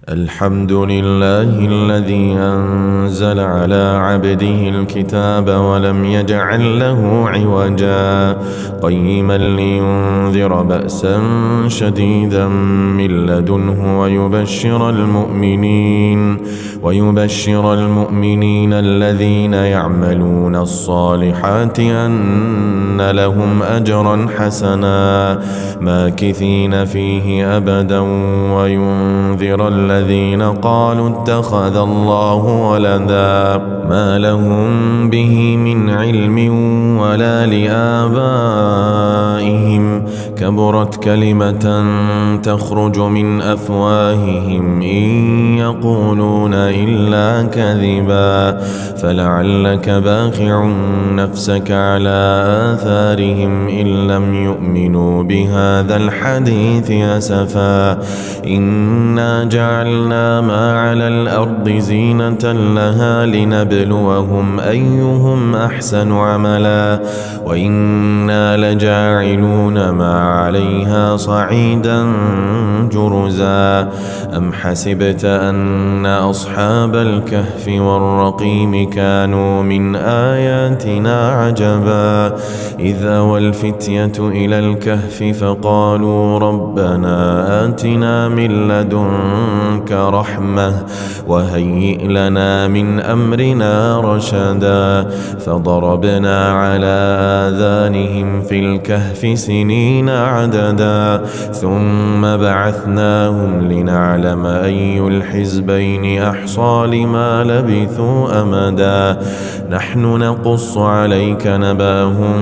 الحمد لله الذي أنزل على عبده الكتاب ولم يجعل له عوجا قيما لينذر بأسا شديدا من لدنه ويبشر المؤمنين الذين يعملون الصالحات أن لهم أجرا حسنا ماكثين فيه أبدا وينذر الذين قالوا اتخذ الله ولدا ما لهم به من علم ولا لآبائهم كبرت كلمة تخرج من أفواههم إن يقولون إلا كذبا فلعلك باخع نفسك على آثارهم إن لم يؤمنوا بهذا الحديث أسفا إنا جعلنا ما على الأرض زينة لها لنبلوهم أيهم أحسن عملا وإنا لجاعلون ما عليها صعيدا جرزا أم حسبت أن أصحاب الكهف والرقيم كانوا من آياتنا عجبا إذ أوى الفتية إلى الكهف فقالوا ربنا آتنا من لدنك رحمة وهيئ لنا من أمرنا رشدا فضربنا على آذانهم في الكهف سنين عددا ثم بعثناهم لنعلم أي الحزبين أحصى لما لبثوا أمدا نحن نقص عليك نبأهم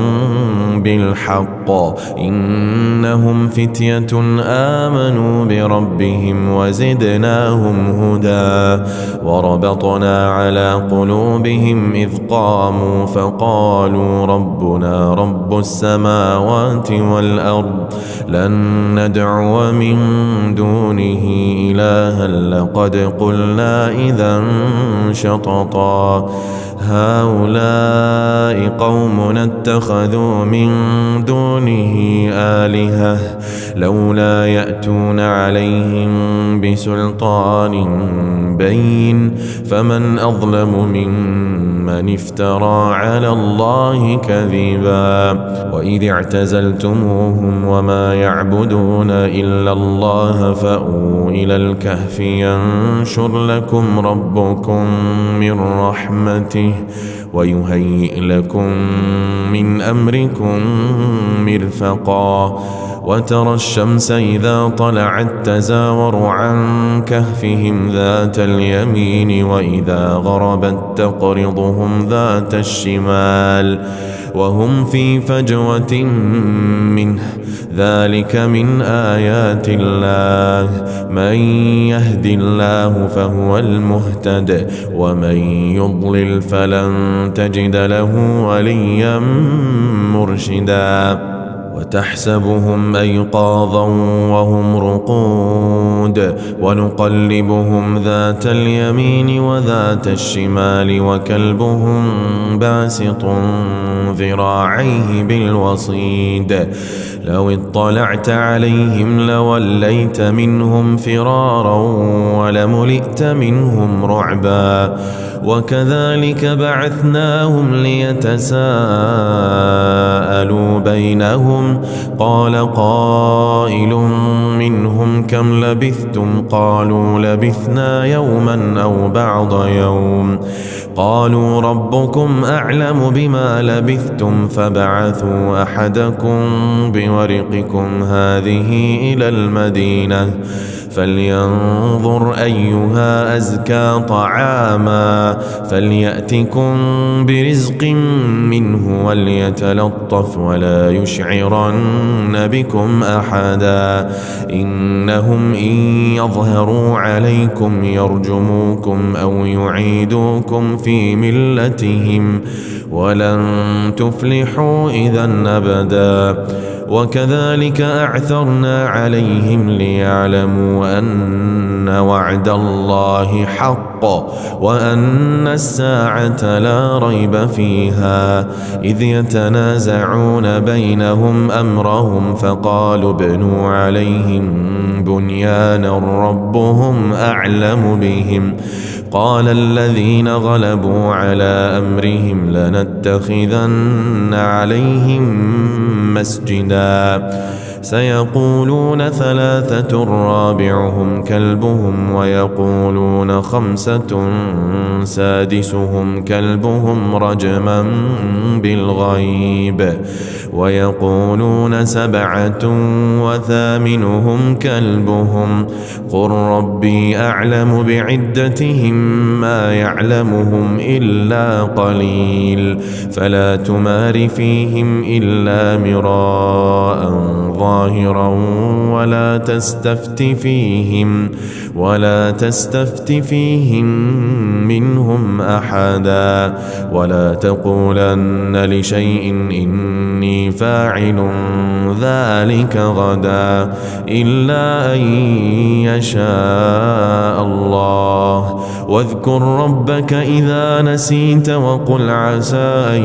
بالحق إنهم فتية آمنوا بربهم وزدناهم هدى وربطنا على قلوبهم إذ قاموا فقالوا ربنا رب السماوات والأرض لن ندعو من دونه إلها لقد قلنا إذا شططا هؤلاء قومنا اتخذوا من دونه آلهة لولا يأتون عليهم بسلطان بين فمن أظلم ممن افترى على الله كذبا وإذ اعتزلتموهم وما يعبدون إلا الله فأووا إلى الكهف ينشر لكم ربكم من رحمته ويهيئ لكم من أمركم مرفقا وترى الشمس إذا طلعت تزاور عن كهفهم ذات اليمين وإذا غربت تقرضهم ذات الشمال وهم في فجوة منه ذلك من آيات الله من يهد الله فهو المهتد ومن يضلل فلن تجد له وليا مرشدا وتحسبهم أيقاظا وهم رقود ونقلبهم ذات اليمين وذات الشمال وكلبهم باسط ذراعيه بالوصيد لو اطلعت عليهم لوليت منهم فرارا ولملئت منهم رعبا وكذلك بعثناهم ليتساءلوا بينهم قال قائل منهم كم لبثتم قالوا لبثنا يوما أو بعض يوم قالوا ربكم أعلم بما لبثتم فبعثوا أحدكم بورقكم هذه إلى المدينة فلينظر أيها أزكى طعاما فليأتكم برزق منه وليتلطف ولا يشعرن بكم أحدا إنهم إن يظهروا عليكم يرجموكم أو يعيدوكم في ملتهم ولن تفلحوا إذا أبدا وكذلك أعثرنا عليهم ليعلموا أن وعد الله حق وأن الساعة لا ريب فيها إذ يتنازعون بينهم أمرهم فقالوا ابنوا عليهم بنيانا ربهم أعلم بهم قال الذين غلبوا على أمرهم لنتخذن عليهم مسجدا سيقولون ثلاثة رابعهم كلبهم ويقولون خمسة سادسهم كلبهم رجما بالغيب ويقولون سبعة وثامنهم كلبهم قل ربي أعلم بعدتهم ما يعلمهم إلا قليل فلا تمار فيهم إلا مراء ظاهرا ولا تستفت فيهم منهم أحدا ولا تقولن لشيء إني فاعل ذلك غدا إلا أن يشاء الله واذكر ربك إذا نسيت وقل عسى أن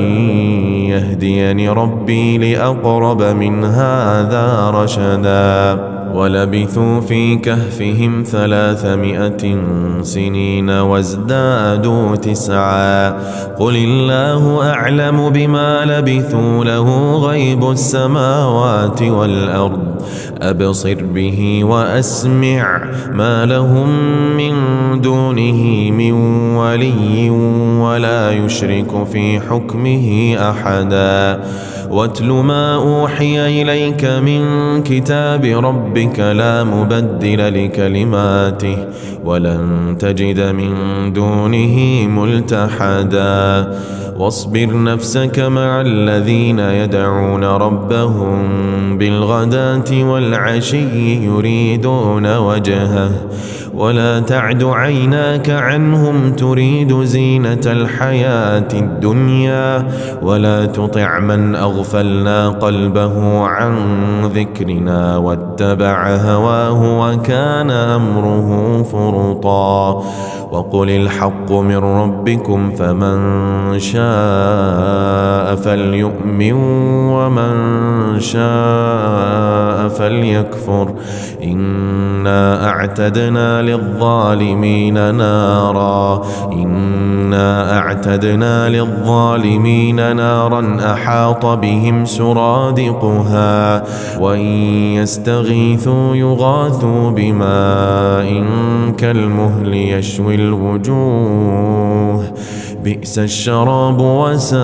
يهديني ربي لأقرب من هذا رشدا ولبثوا في كهفهم 300 سنين وازدادوا 9 قل الله أعلم بما لبثوا له غيب السماوات والأرض أبصر به وأسمع ما لهم من دونه من ولي ولا يشرك في حكمه أحدا واتل ما أوحي إليك من كتاب ربك لا مبدل لكلماته ولن تجد من دونه ملتحدا واصبر نفسك مع الذين يدعون ربهم بالغداة والعشي يريدون وجهه ولا تعد عيناك عنهم تريد زينة الحياة الدنيا ولا تطع من أغفلنا قلبه عن ذكرنا واتبع هواه وكان أمره فرطا وقل الحق من ربكم فمن شاء فليؤمن ومن شاء فليكفر إنا أعتدنا للظالمين نارا أحاط بهم سرادقها وإن يستغيثوا يغاثوا بماء كالمهل يشوي الوجوه بئس الشراب وساءت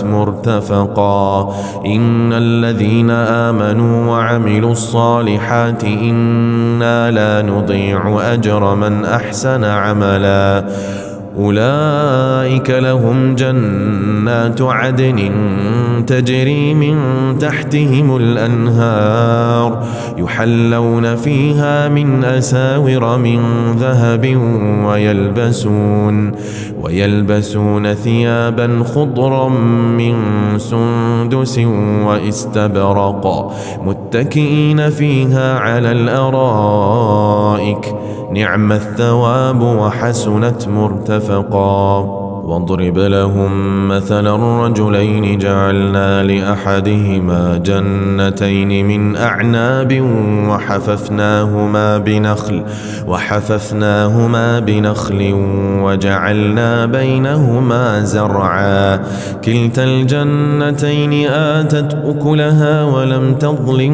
مرتفقا إن الذين آمنوا وعملوا الصالحات إنا لا نضيع أجر من أحسن عملا أولئك لهم جنات عدن تجري من تحتهم الأنهار يحلون فيها من أساور من ذهب ويلبسون ثيابا خضرا من سندس واستبرق متكئين فيها على الأرائك نعم الثواب وحسنت مرتفقا واضرب لهم مثلا الرجلين جعلنا لأحدهما جنتين من أعناب وحففناهما بنخل وجعلنا بينهما زرعا كلتا الجنتين آتت أكلها ولم تظلم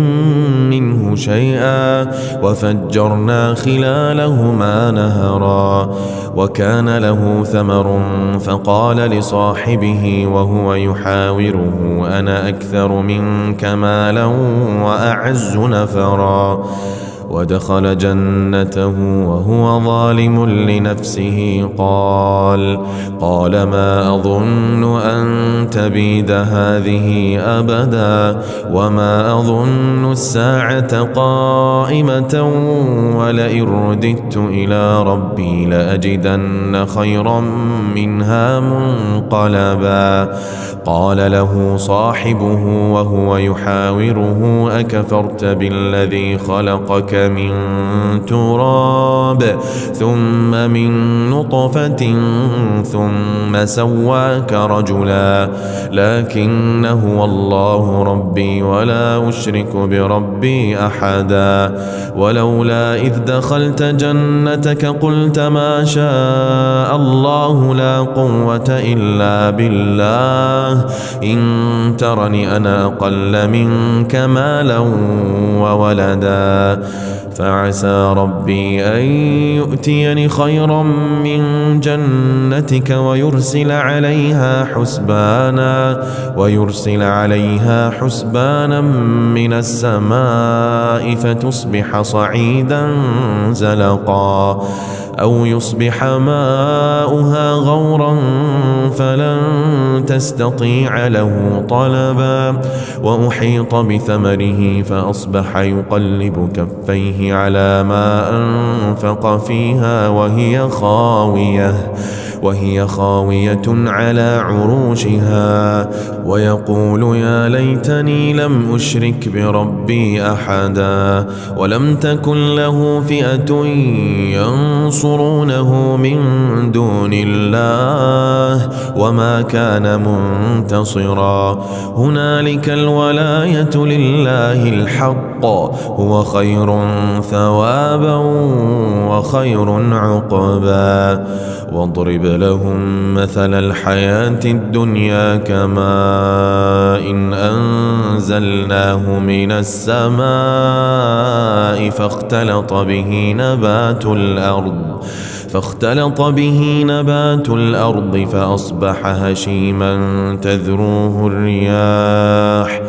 منه شيئا وفجرنا خلالهما نهرا وكان له ثمر فقال لصاحبه وهو يحاوره أنا أكثر منك مالا وأعز نفرا ودخل جنته وهو ظالم لنفسه قال ما أظن أن تبيد هذه أبدا وما أظن الساعة قائمة ولئن رددت إلى ربي لأجدن خيرا منها منقلبا قال له صاحبه وهو يحاوره أكفرت بالذي خلقك من تراب تراب ثم من نطفة ثم سواك رجلا لكن هو الله ربي ولا أشرك بربي أحدا ولولا إذ دخلت جنتك قلت ما شاء الله لا قوة إلا بالله إن ترني أنا أقل منك مالا وولدا فعسى ربي أن يؤتيني خيرا من جنتك ويرسل عليها حسبانا من السماء فتصبح صعيدا زلقا أو يصبح ماؤها غورا فلن تستطيع له طلبا وأحيط بثمره فأصبح يقلب كفيه على ما أنفق فيها وهي خاوية على عروشها ويقول يا ليتني لم أشرك بربي أحدا ولم تكن له فئة ينصرونه من دون الله وما كان منتصرا هنالك الولاية لله الحق هو خير ثوابا وخير عقبا واضرب لهم مثل الحياة الدنيا كماء إن أنزلناه من السماء فاختلط به نبات الأرض فأصبح هشيما تذروه الرياح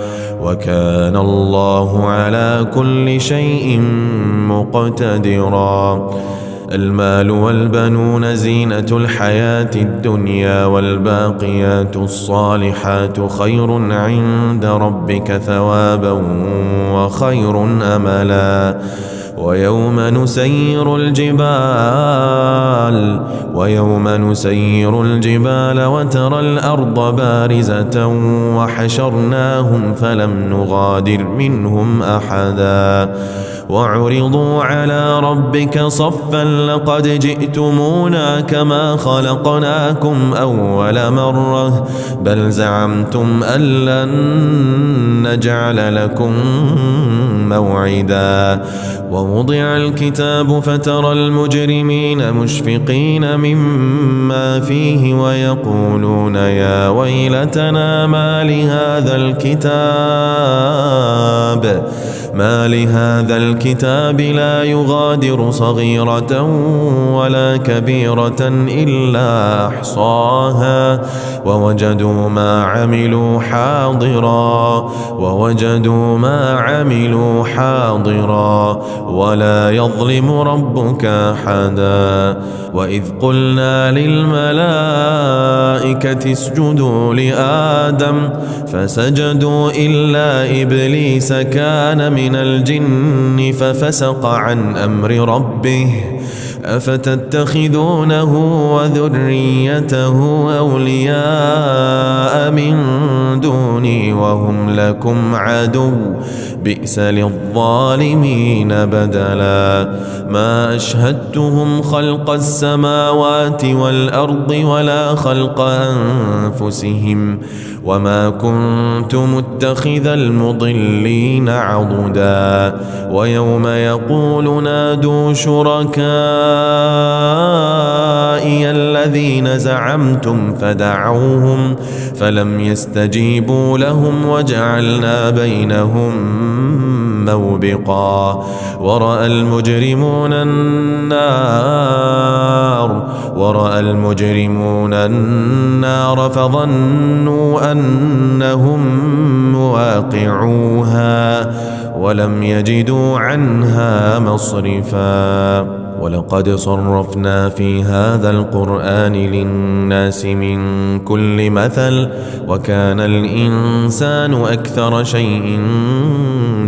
وكان الله على كل شيء مقتدرا المال والبنون زينة الحياة الدنيا والباقيات الصالحات خير عند ربك ثوابا وخير أملا ويوم نسير الجبال وترى الأرض بارزة وحشرناهم فلم نغادر منهم أحدا وعرضوا على ربك صفا لقد جئتمونا كما خلقناكم أول مرة بل زعمتم أن لن نجعل لكم موعدا ووضع الكتاب فترى المجرمين مشفقين مما فيه ويقولون يا ويلتنا ما لهذا الكتاب لا يغادر صغيرة ولا كبيرة إلا أحصاها ووجدوا ما عملوا حاضرا ولا يظلم ربك أحدا وإذ قلنا للملائكة اسجدوا لآدم فسجدوا إلا إبليس كان من الجن ففسق عن أمر ربه أفتتخذونه وذريته أولياء من دوني وهم لكم عدو بئس للظالمين بدلا ما أشهدتهم خلق السماوات والأرض ولا خلق أنفسهم وما كنت متخذ المضلين عضدا ويوم يقول نادوا شركائي الذين زعمتم فدعوهم فلم يستجيبوا لهم وجعلنا بينهم موبقا ورأى المجرمون النار فظنوا أنهم مواقعوها ولم يجدوا عنها مصرفا ولقد صرفنا في هذا القرآن للناس من كل مثل وكان الإنسان أكثر شيء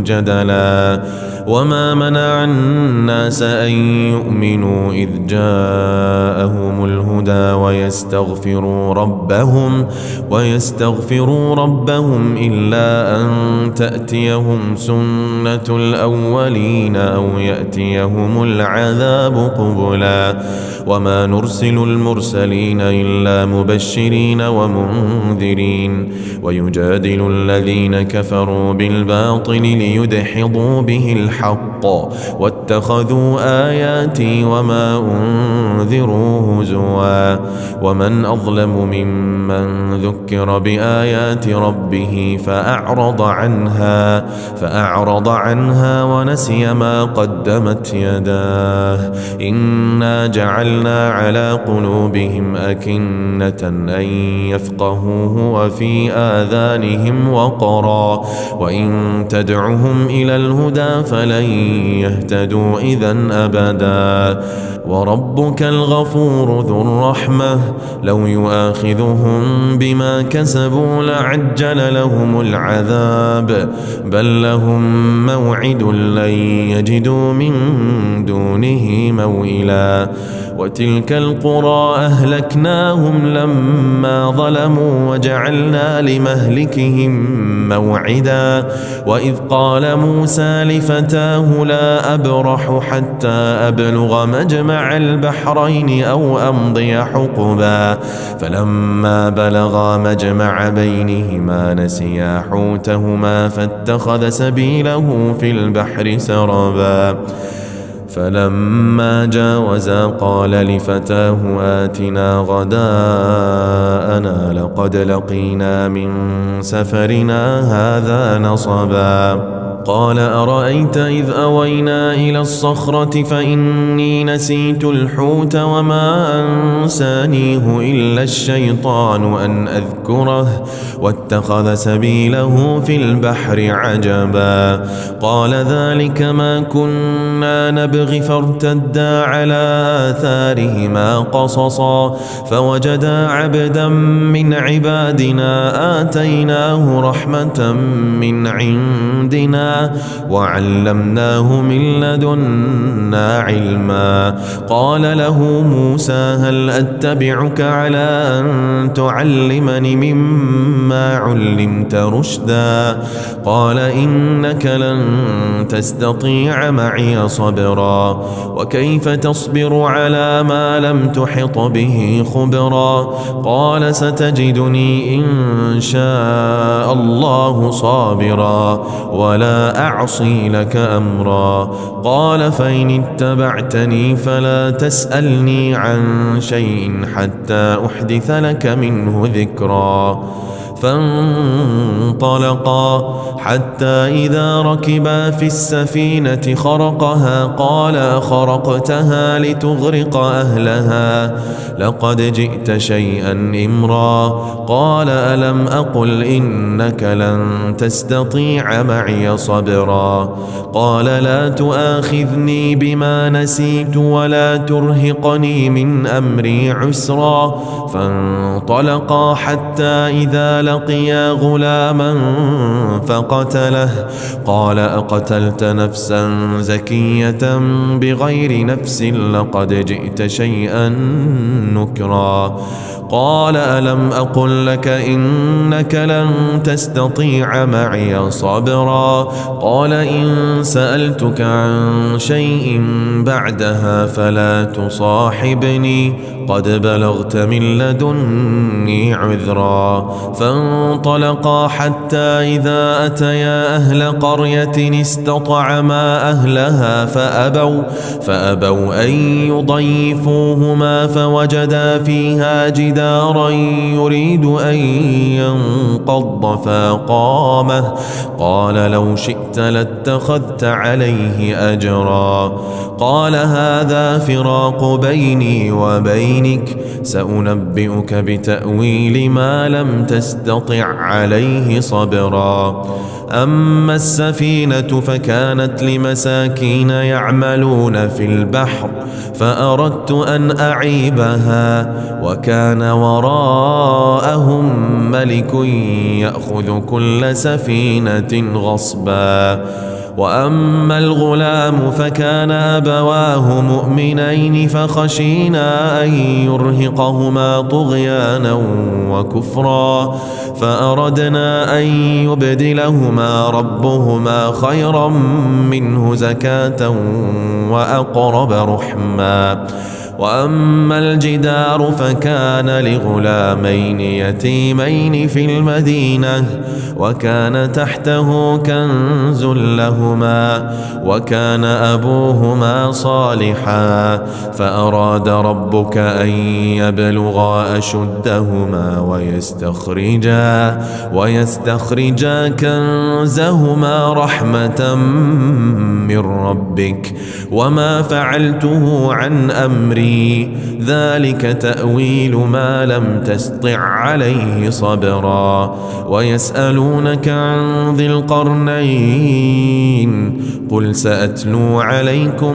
جدلا وما منع الناس أن يؤمنوا إذ جاءهم الهدى ويستغفروا ربهم إلا أن تأتيهم سنة الأولين أو يأتيهم العذاب قبلا وما نرسل المرسلين إلا مبشرين ومنذرين ويجادل الذين كفروا بالباطل ليدحضوا به الحق واتخذوا آياتي وما أنذروا هزوا ومن أظلم ممن ذكر بآيات ربه فأعرض عنها ونسي ما قدمت يداه إنا جعلنا على قلوبهم أكنة أن يفقهوه وفي آذانهم وقرا وإن تدعهم إلى الهدى فلن يهتدوا إذن أبدا وربك الغفور ذو الرحمة لو يؤاخذهم بما كسبوا لعجل لهم العذاب بل لهم موعد لن يجدوا من دونه موئلا وتلك القرى أهلكناهم لما ظلموا وجعلنا لمهلكهم موعدا وإذ قال موسى لفتاه لا أبرح حتى أبلغ مجمع البحرين أو أمضي حقبا فلما بلغا مجمع بينهما نسيا حوتهما فاتخذ سبيله في البحر سربا فلما جاوزا قال لفتاه آتنا غداءنا لقد لقينا من سفرنا هذا نصبا قال أرأيت إذ أوينا إلى الصخرة فإني نسيت الحوت وما أنسانيه إلا الشيطان أن أذكره واتخذ سبيله في البحر عجبا قال ذلك ما كنا نبغي فارتدا على آثارهما قصصا فوجدا عبدا من عبادنا آتيناه رحمة من عندنا وعلمناه من لدنا علما قال له موسى هل أتبعك على أن تعلمني مما علمت رشدا قال إنك لن تستطيع معي صبرا وكيف تصبر على ما لم تحط به خبرا قال ستجدني إن شاء الله صابرا ولا أعصي لك أمرا قال فإن اتبعتني فلا تسألني عن شيء حتى أحدث لك منه ذكرا فانطلقا حتى إذا ركبا في السفينة خرقها قال أخرقتها لتغرق أهلها لقد جئت شيئا إمرا قال ألم أقل إنك لن تستطيع معي صبرا قال لا تؤاخذني بما نسيت ولا ترهقني من أمري عسرا فانطلقا حتى إذا لقيا غلاما فقتله قال أقتلت نفسا زكية بغير نفس لقد جئت شيئا نكرا قال ألم أقل لك إنك لن تستطيع معي صبرا قال إن سألتك عن شيء بعدها فلا تصاحبني قد بلغت من لدني عذرا فانطلقا حتى إذا أتيا أهل قرية استطعما أهلها فأبوا أن يضيفوهما فوجدا فيها جدارا يريد أن ينقض فقامه قال لو شئت لاتخذت عليه أجرا قال هذا فراق بيني وبينك سأنبئك بتأويل ما لم تستطع عليه صبرا أما السفينة فكانت لمساكين يعملون في البحر فأردت أن أعيبها وكان وراءهم ملك يأخذ كل سفينة غصبا وأما الغلام فكان أبواه مؤمنين فخشينا أن يرهقهما طغيانا وكفرا فأردنا أن يبدلهما ربهما خيرا منه زكاة وأقرب رحما. وأما الجدار فكان لغلامين يتيمين في المدينة وكان تحته كنز لهما وكان أبوهما صالحا فأراد ربك أن يبلغا أشدهما ويستخرجا كنزهما رحمة من ربك وما فعلته عن أمري ذلك تأويل ما لم تسطع عليه صبرا. ويسألونك عن ذي القرنين قل سأتلو عليكم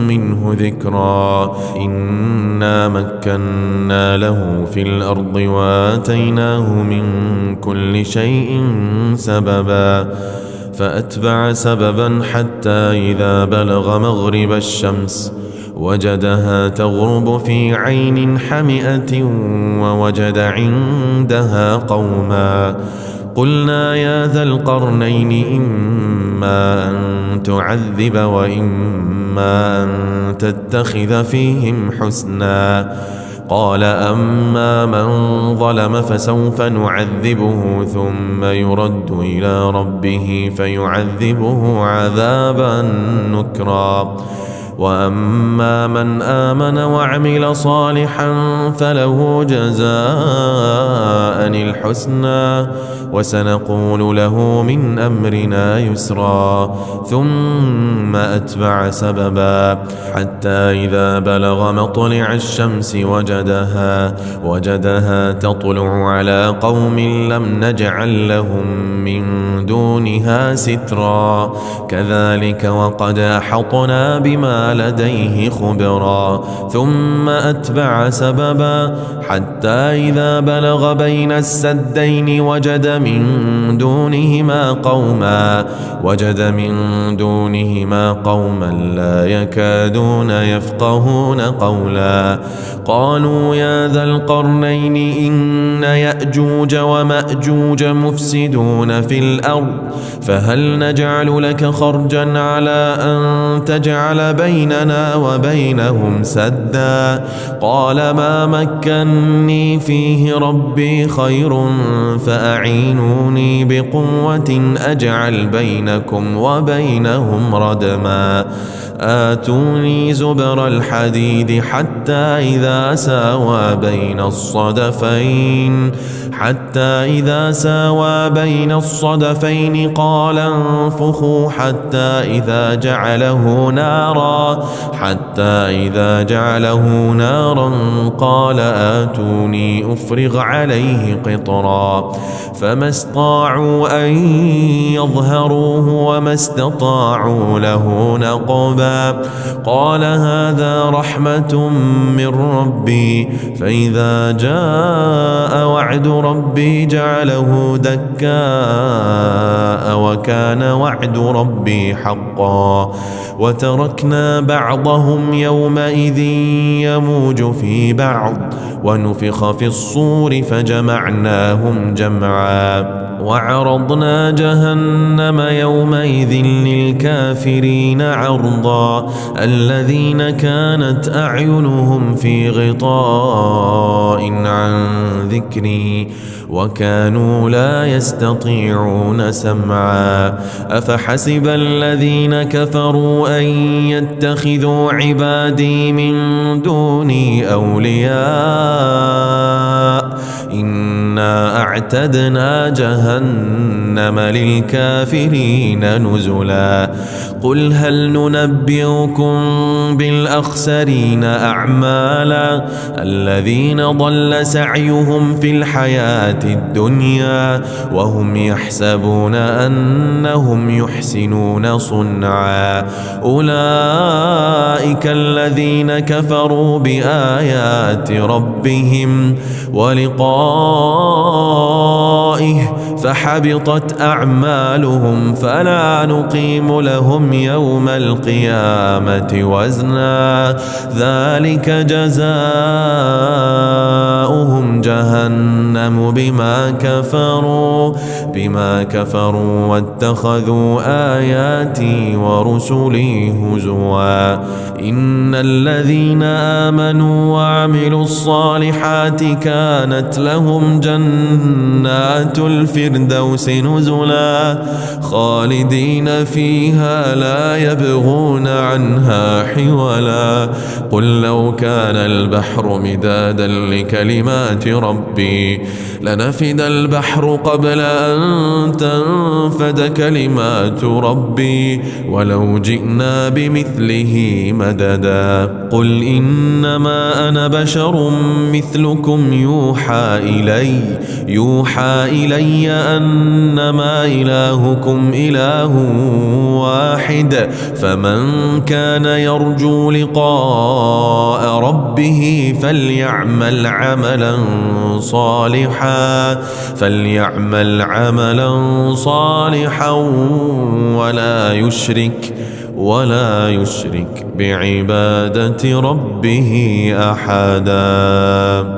منه ذكرا إنا مكنا له في الأرض وآتيناه من كل شيء سببا فأتبع سببا حتى إذا بلغ مغرب الشمس وجدها تغرب في عين حمئة ووجد عندها قوما قلنا يا ذا القرنين إما أن تعذب وإما أن تتخذ فيهم حسنا قال أما من ظلم فسوف نعذبه ثم يرد إلى ربه فيعذبه عذابا نكرا وأما من آمن وعمل صالحا فله جزاء الحسنى وسنقول له من أمرنا يسرا ثم أتبع سببا حتى إذا بلغ مطلع الشمس وجدها تطلع على قوم لم نجعل لهم من دونها سترا كذلك وقد أحطنا بما لديه خبرا ثم أتبع سببا حتى إذا بلغ بين السدين وجد من دونهما قوما لا يكادون يفقهون قولا قالوا يا ذا القرنين إن يأجوج ومأجوج مفسدون في الأرض فهل نجعل لك خرجا على أن تجعل بيننا وبينهم سدا قال ما مكني فيه ربي خير فأعينوني بقوة أجعل بينكم وبينهم ردما آتوني زبر الحديد حتى إذا ساوى بين الصدفين قال انفخوا حتى إذا جعله نارا قال آتوني أفرغ عليه قطرا فما استطاعوا أن يظهروه وما استطاعوا له نقبا قال هذا رحمة من ربي فإذا جاء وعد ربي جعله دكاء وكان وعد ربي حقا وتركنا بعضهم يومئذ يموج في بعض ونفخ في الصور فجمعناهم جمعا وعرضنا جهنم يومئذ للكافرين عرضا الذين كانت أعينهم في غطاء عن ذكري وكانوا لا يستطيعون سمعا أفحسب الذين كفروا أن يتخذوا عبادي من دوني أولياء إنا أعتدنا جهنم للكافرين نزلا قل هل ننبئكم بالأخسرين أعمالا الذين ضل سعيهم في الحياة الدنيا وهم يحسبون أنهم يحسنون صنعا أولئك الذين كفروا بآيات ربهم ولقاء ورائه فحبطت أعمالهم فلا نقيم لهم يوم القيامة وزنا ذلك جزاؤهم جهنم بما كفروا واتخذوا آياتي ورسلي هزوا إن الذين آمنوا وعملوا الصالحات كانت لهم جنات الفردوس نزلا خالدين فيها لا يبغون عنها حولا قل لو كان البحر مدادا لكلمات ربي لنفد البحر قبل أن تنفد كلمات ربي ولو جئنا بمثله مددا قل إنما أنا بشر مثلكم يوحى إلي أنما إلهكم إله واحد فمن كان يرجو لقاء ربه فليعمل عملا صالحا ولا يشرك بعبادة ربه أحدا.